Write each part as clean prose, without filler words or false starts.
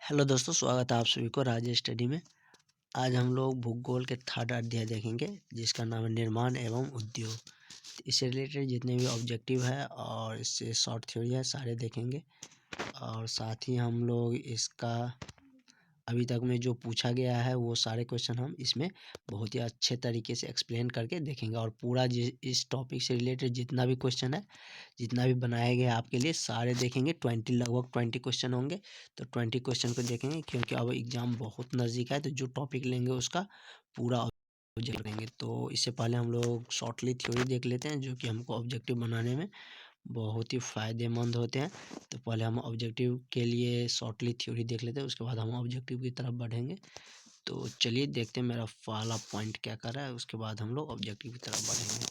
Hello दोस्तों, स्वागत है आप सभी को राजेश स्टडी में। आज हम लोग भूगोल के थर्ड अध्याय देखेंगे जिसका नाम है निर्माण एवं उद्योग। इससे रिलेटेड जितने भी ऑब्जेक्टिव है और इससे शॉर्ट थ्योरी है सारे देखेंगे। और साथ ही हम लोग इसका अभी तक में जो पूछा गया है वो सारे क्वेश्चन हम इसमें बहुत ही अच्छे तरीके से एक्सप्लेन करके देखेंगे। और पूरा इस टॉपिक से रिलेटेड जितना भी क्वेश्चन है, जितना भी बनाए गए आपके लिए सारे देखेंगे। लगभग 20 क्वेश्चन होंगे, तो 20 क्वेश्चन को देखेंगे क्योंकि अब एग्ज़ाम बहुत नज़दीक है। तो जो टॉपिक लेंगे उसका पूरा ऑब्जेक्ट करेंगे। तो इससे पहले हम लोग शॉर्टली थ्योरी देख लेते हैं जो कि हमको ऑब्जेक्टिव बनाने में बहुत ही फ़ायदेमंद होते हैं। तो पहले हम ऑब्जेक्टिव के लिए शॉर्टली थ्योरी देख लेते हैं, उसके बाद हम ऑब्जेक्टिव की तरफ बढ़ेंगे। तो चलिए देखते हैं मेरा पहला पॉइंट क्या कर रहा है, उसके बाद हम लोग ऑब्जेक्टिव की तरफ बढ़ेंगे।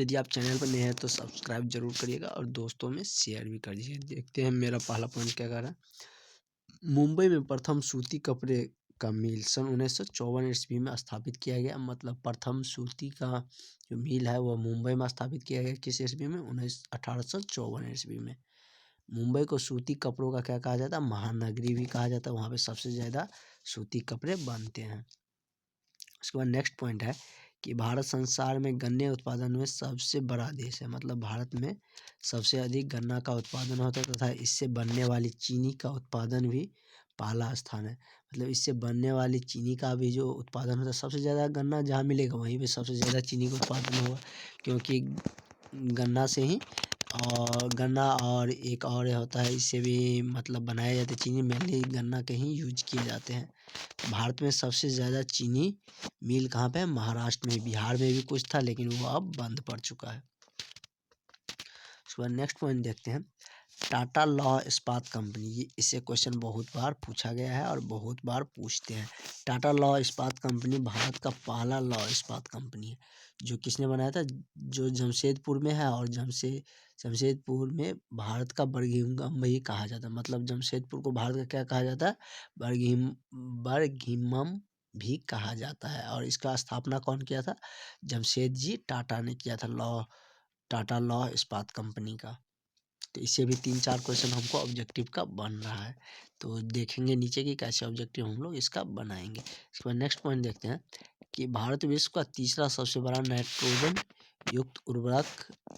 यदि आप चैनल पर नए हैं तो सब्सक्राइब जरूर करिएगा और दोस्तों में शेयर भी कर दीजिए। देखते हैं मेरा पहला पॉइंट क्या कर रहा है। मुंबई में प्रथम सूती कपड़े का मिल सन 1954 ईस्वी में स्थापित किया गया। मतलब प्रथम सूती का जो मिल है वो मुंबई में स्थापित किया गया। किस ईस्वी में? 1854 ईस्वी में। मुंबई को सूती कपड़ों का क्या कहा जाता है? महानगरी भी कहा जाता है। वहाँ पे सबसे ज़्यादा सूती कपड़े बनते हैं। उसके बाद नेक्स्ट पॉइंट है कि भारत संसार में गन्ने उत्पादन में सबसे बड़ा देश है। मतलब भारत में सबसे अधिक गन्ना का उत्पादन होता है तथा इससे बनने वाली चीनी का उत्पादन भी पहला स्थान है। मतलब इससे बनने वाली चीनी का भी जो उत्पादन होता है, सबसे ज़्यादा गन्ना जहाँ मिलेगा वहीं पे सबसे ज़्यादा चीनी का उत्पादन होगा, क्योंकि गन्ना से ही और गन्ना और एक और होता है, इससे भी मतलब बनाया जाता है चीनी। मेनली गन्ना के ही यूज किए जाते हैं। भारत में सबसे ज़्यादा चीनी मिल कहाँ पे है? महाराष्ट्र में। बिहार में भी कुछ था लेकिन वो अब बंद पड़ चुका है। उसके बाद नेक्स्ट पॉइंट देखते हैं, टाटा लौह इस्पात कंपनी। ये इससे क्वेश्चन बहुत बार पूछा गया है और बहुत बार पूछते हैं। टाटा लौह इस्पात कंपनी भारत का पहला लौह इस्पात कंपनी है। जो किसने बनाया था? जो जमशेदपुर में है। और जमशेदपुर में भारत का बरघिम भी कहा जाता है। मतलब जमशेदपुर को भारत का क्या कहा जाता है? बरघिमम भी कहा जाता है। और इसका स्थापना कौन किया था? जमशेद जी टाटा ने किया था, टाटा लौह इस्पात कंपनी का। तो इससे भी 3-4 क्वेश्चन हमको ऑब्जेक्टिव का बन रहा है। तो देखेंगे नीचे की कैसे ऑब्जेक्टिव हम लोग इसका बनाएंगे। इसके बाद नेक्स्ट पॉइंट देखते हैं कि भारत विश्व का तीसरा सबसे बड़ा नाइट्रोजन युक्त उर्वरक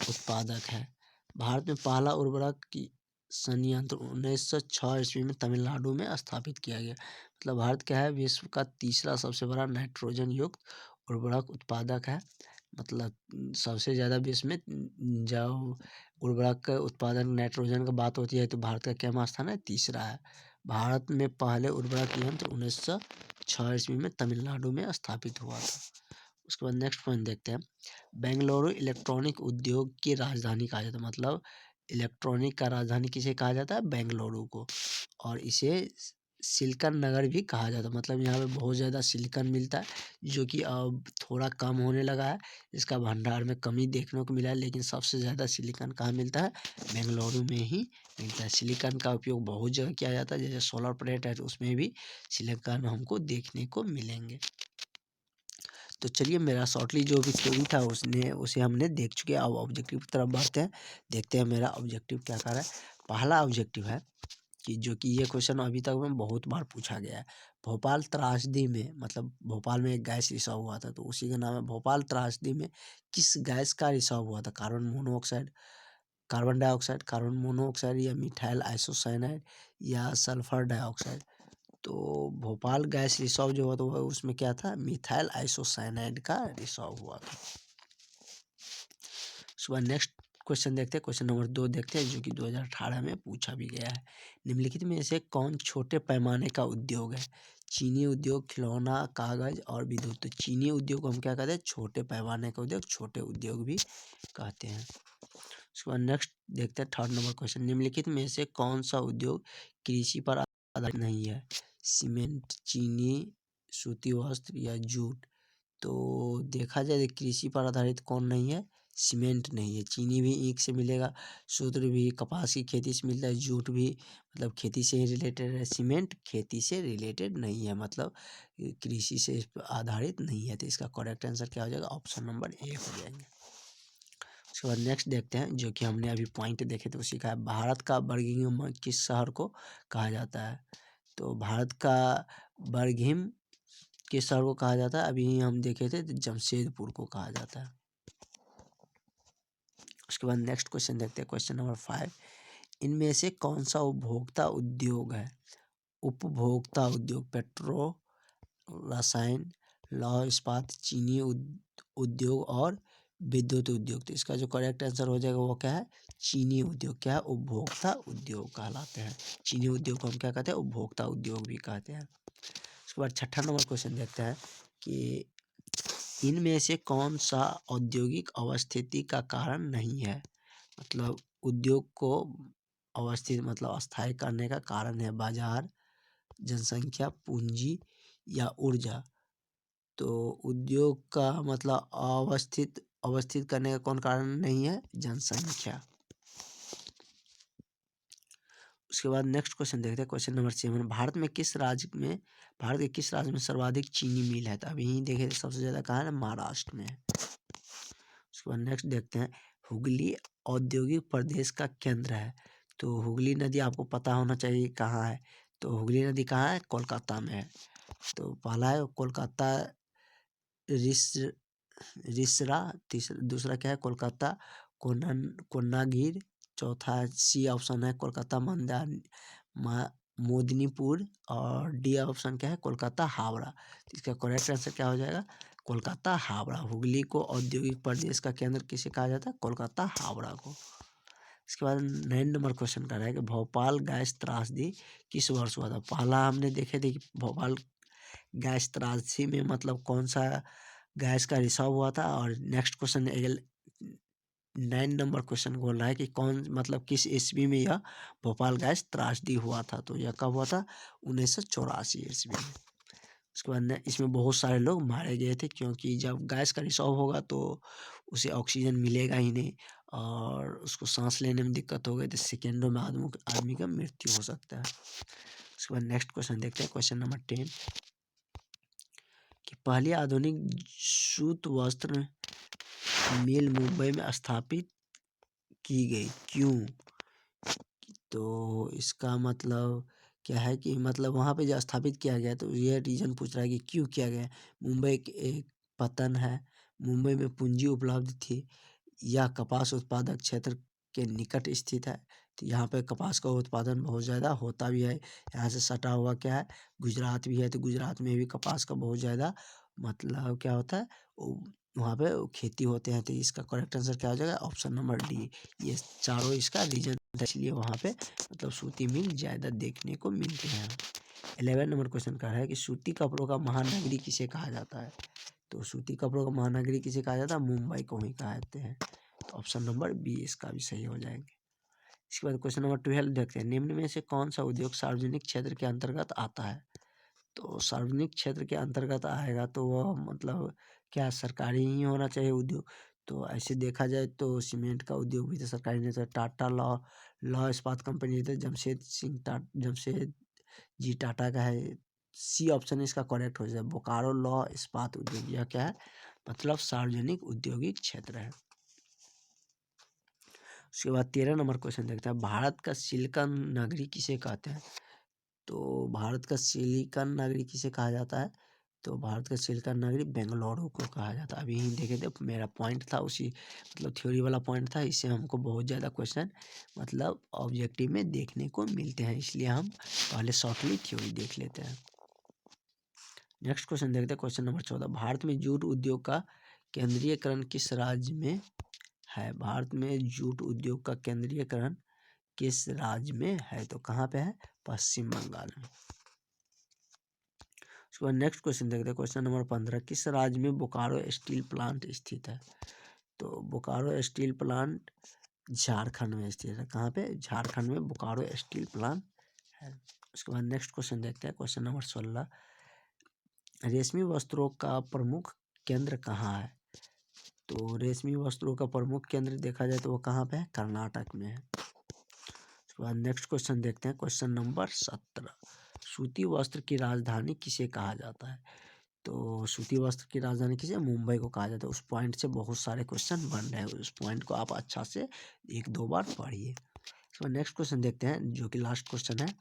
उत्पादक है। भारत में पहला उर्वरक की संयंत्र 1906 ईस्वी में तमिलनाडु में स्थापित किया गया। मतलब भारत क्या है? विश्व का तीसरा सबसे बड़ा नाइट्रोजन युक्त उर्वरक उत्पादक है। मतलब सबसे ज़्यादा विश्व में जब उर्वरक का उत्पादन नाइट्रोजन का बात होती है तो भारत का क्या स्थान है? तीसरा है। भारत में पहले उर्वरक यंत्र 1906 ईस्वी में तमिलनाडु में स्थापित हुआ था। उसके बाद नेक्स्ट पॉइंट देखते हैं, बेंगलुरु इलेक्ट्रॉनिक उद्योग की राजधानी कहा जाता है। मतलब इलेक्ट्रॉनिक का राजधानी किसे कहा जाता है? बेंगलुरु को। और इसे सिलिकॉन नगर भी कहा जाता है। मतलब यहाँ पे बहुत ज़्यादा सिलिकॉन मिलता है जो कि अब थोड़ा कम होने लगा है। इसका भंडार में कमी देखने को मिला है, लेकिन सबसे ज़्यादा सिलिकॉन कहाँ मिलता है? बेंगलुरु में ही मिलता है। सिलिकॉन का उपयोग बहुत जगह किया जाता है, जैसे सोलर प्लेट है तो उसमें भी सिलिकॉन हमको देखने को मिलेंगे। तो चलिए मेरा शॉर्टली जो भी थ्योरी था उसे हमने देख चुके हैं। अब ऑब्जेक्टिव की तरफ बढ़ते हैं, देखते हैं मेरा ऑब्जेक्टिव क्या कर रहा है। पहला ऑब्जेक्टिव है कि जो कि ये क्वेश्चन अभी तक में बहुत बार पूछा गया है। भोपाल त्रासदी में, मतलब भोपाल में एक गैस रिसाव हुआ था तो उसी का नाम है भोपाल त्रासदी में किस गैस का रिसाव हुआ था? कार्बन डाइऑक्साइड, कार्बन मोनोऑक्साइड या मिथाइल आइसोसाइनाइड या सल्फर डाइऑक्साइड। तो भोपाल गैस रिसाव जो हुआ तो उसमें क्या था? मिथाइल आइसोसाइनाइड का रिसाव हुआ था। उसके बाद नेक्स्ट क्वेश्चन देखते हैं, क्वेश्चन नंबर 2 देखते हैं जो कि 2018 में पूछा भी गया है। निम्नलिखित में से कौन छोटे पैमाने का उद्योग है? चीनी उद्योग, खिलौना, कागज और विद्युत। तो चीनी उद्योग को हम क्या कहते हैं? छोटे पैमाने का उद्योग, छोटे उद्योग भी कहते हैं। उसके बाद नेक्स्ट देखते हैं थर्ड नंबर क्वेश्चन, निम्नलिखित में से कौन सा उद्योग कृषि पर आधारित नहीं है? सीमेंट, चीनी, सूती वस्त्र या जूट। तो देखा जाए तो कृषि पर आधारित कौन नहीं है? सीमेंट नहीं है। चीनी भी ईख से मिलेगा, सूत्र भी कपास की खेती से मिलता है, जूट भी मतलब खेती से ही रिलेटेड है। सीमेंट खेती से रिलेटेड नहीं है, मतलब कृषि से इस पर आधारित नहीं है। तो इसका करेक्ट आंसर क्या हो जाएगा? ऑप्शन नंबर ए हो जाएंगे। उसके बाद नेक्स्ट देखते हैं, जो कि हमने अभी पॉइंट देखे थे उसी का है। भारत का बर्मिंघम किस शहर को कहा जाता है? तो भारत का बर्मिंघम किस शहर को कहा जाता है? अभी हम देखे थे तो जमशेदपुर को कहा जाता है। उसके बाद नेक्स्ट क्वेश्चन देखते हैं, क्वेश्चन नंबर 5। इनमें से कौन सा उपभोक्ता उद्योग है? उपभोक्ता उद्योग पेट्रो, रसायन, लौह इस्पात, चीनी उद्योग और विद्युत उद्योग। तो इसका जो करेक्ट आंसर हो जाएगा वो क्या है? चीनी उद्योग। क्या है? उपभोक्ता उद्योग कहलाते हैं। चीनी उद्योग को हम क्या कहते हैं? उपभोक्ता उद्योग भी कहते हैं। उसके बाद छठा नंबर क्वेश्चन देखते हैं कि इनमें से कौन सा औद्योगिक अवस्थिति का कारण नहीं है? मतलब उद्योग को अवस्थित मतलब अस्थायी करने का कारण है बाजार, जनसंख्या, पूंजी या ऊर्जा। तो उद्योग का मतलब अवस्थित करने का कौन कारण नहीं है? जनसंख्या। उसके बाद नेक्स्ट क्वेश्चन देखते हैं, क्वेश्चन नंबर 7। भारत के किस राज्य में सर्वाधिक चीनी मिल है? तो अभी ही देखे सबसे ज़्यादा कहाँ है? महाराष्ट्र में है। उसके बाद नेक्स्ट देखते हैं, हुगली औद्योगिक प्रदेश का केंद्र है। तो हुगली नदी आपको पता होना चाहिए कहाँ है। तो हुगली नदी कहाँ है? कोलकाता में है। तो पहला है कोलकाता रिसरा, दूसरा क्या है? कोलकाता कोन्नागिर, चौथा सी ऑप्शन है कोलकाता मोदनीपुर और डी ऑप्शन क्या है? कोलकाता हावड़ा। तो इसका करेक्ट आंसर क्या हो जाएगा? कोलकाता हावड़ा। हुगली को औद्योगिक प्रदेश का केंद्र किसे कहा जाता है? कोलकाता हावड़ा को। इसके बाद 9 नंबर क्वेश्चन कर रहा है कि भोपाल गैस त्रासदी किस वर्ष हुआ था? पहला हमने देखे थे कि भोपाल गैस त्रासदी में मतलब कौन सा गैस का रिसाव हुआ था। और नेक्स्ट क्वेश्चन 9 नंबर क्वेश्चन बोल रहा है कि कौन मतलब किस ईस्वी में यह भोपाल गैस त्रासदी हुआ था? तो यह कब हुआ था? 1984 ईस्वी में। उसके बाद इसमें बहुत सारे लोग मारे गए थे, क्योंकि जब गैस का रिसाव होगा तो उसे ऑक्सीजन मिलेगा ही नहीं और उसको सांस लेने में दिक्कत हो गई तो सेकेंडों में आदमी का मृत्यु हो सकता है। उसके बाद नेक्स्ट क्वेश्चन देखते हैं, क्वेश्चन नंबर 10 कि पहली आधुनिक सूत वस्त्र मिल मुंबई में स्थापित की गई, क्यों? तो इसका मतलब क्या है कि मतलब वहाँ पे जो स्थापित किया गया तो ये रीज़न पूछ रहा है कि क्यों किया गया। मुंबई एक पतन है, मुंबई में पूंजी उपलब्ध थी, या कपास उत्पादक क्षेत्र के निकट स्थित है। तो यहाँ पे कपास का उत्पादन बहुत ज़्यादा होता भी है। यहाँ से सटा हुआ क्या है? गुजरात भी है, तो गुजरात में भी कपास का बहुत ज़्यादा मतलब क्या होता है? वहाँ पे खेती होते हैं। तो इसका करेक्ट आंसर क्या हो जाएगा? Option number D. ये चारों इसका रीजन है, इसलिए वहाँ पे मतलब सूती मिल ज़्यादा देखने को मिलते हैं। 11 नंबर क्वेश्चन का है कि सूती कपड़ों का महानगरी किसे कहा जाता है? तो सूती कपड़ों का महानगरी किसे कहा जाता है? मुंबई को ही कहते हैं। तो ऑप्शन नंबर बी इसका भी सही हो जाएंगे। इसके बाद क्वेश्चन नंबर 12 देखते हैं, निम्न में से कौन सा उद्योग सार्वजनिक क्षेत्र के अंतर्गत आता है? तो सार्वजनिक क्षेत्र के अंतर्गत आएगा तो वह मतलब क्या सरकारी ही होना चाहिए उद्योग। तो ऐसे देखा जाए तो सीमेंट का उद्योग भी तो सरकारी नहीं था। टाटा लॉ इस्पात कंपनी थे, जमशेद जी टाटा का है। सी ऑप्शन इसका करेक्ट हो जाए। बोकारो लॉ इस्पात उद्योग, यह क्या है? मतलब सार्वजनिक औद्योगिक क्षेत्र है। उसके बाद 13 नंबर क्वेश्चन देखते हैं, भारत का सिलिकॉन नगरी किसे कहते हैं? तो भारत का सिलिकॉन नगरी किसे कहा जाता है? तो भारत का सिलिकॉन नगरी बेंगलुरु को कहा जाता है। अभी ही देखे थे, मेरा पॉइंट था उसी मतलब थ्योरी वाला पॉइंट था। इससे हमको बहुत ज़्यादा क्वेश्चन मतलब ऑब्जेक्टिव में देखने को मिलते हैं, इसलिए हम पहले शॉर्टली थ्योरी देख लेते हैं। नेक्स्ट क्वेश्चन देखते हैं, क्वेश्चन नंबर 14। भारत में जूट उद्योग का केंद्रीयकरण किस राज्य में है? भारत में जूट उद्योग का केंद्रीयकरण किस राज्य में है? तो कहाँ पे है? पश्चिम बंगाल में। उसके बाद नेक्स्ट क्वेश्चन देखते हैं, क्वेश्चन नंबर 15। किस राज्य में बोकारो स्टील प्लांट स्थित है? तो बोकारो स्टील प्लांट झारखंड में स्थित है। कहाँ पे? झारखंड में बोकारो स्टील प्लांट है। उसके बाद नेक्स्ट क्वेश्चन देखते हैं, क्वेश्चन नंबर 16। रेशमी वस्त्रों का प्रमुख केंद्र कहाँ है? तो रेशमी वस्त्रों का प्रमुख केंद्र देखा जाए तो वो कहाँ पे है? कर्नाटक में है। उसके बाद नेक्स्ट क्वेश्चन देखते हैं, क्वेश्चन नंबर 17। सूती वस्त्र की राजधानी किसे कहा जाता है? तो सूती वस्त्र की राजधानी किसे? मुंबई को कहा जाता है। उस पॉइंट से बहुत सारे क्वेश्चन बन रहे हैं, उस पॉइंट को आप अच्छा से 1-2 बार पढ़िए। तो नेक्स्ट क्वेश्चन देखते हैं जो कि लास्ट क्वेश्चन है।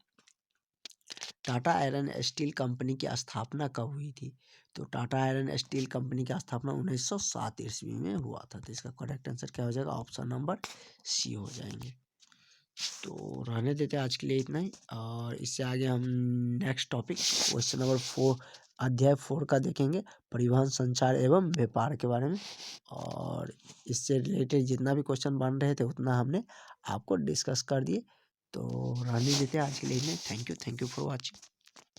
टाटा आयरन स्टील कंपनी की स्थापना कब हुई थी? तो टाटा आयरन स्टील कंपनी की स्थापना 1907 ईस्वी में हुआ था। तो इसका करेक्ट आंसर क्या हो जाएगा? ऑप्शन नंबर सी हो जाएंगे। तो रहने देते हैं आज के लिए इतना ही, और इससे आगे हम नेक्स्ट टॉपिक क्वेश्चन नंबर 4 अध्याय 4 का देखेंगे, परिवहन संचार एवं व्यापार के बारे में। और इससे रिलेटेड जितना भी क्वेश्चन बन रहे थे उतना हमने आपको डिस्कस कर दिए। तो रहने देते हैं आज के लिए इतना ही। Thank you for watching.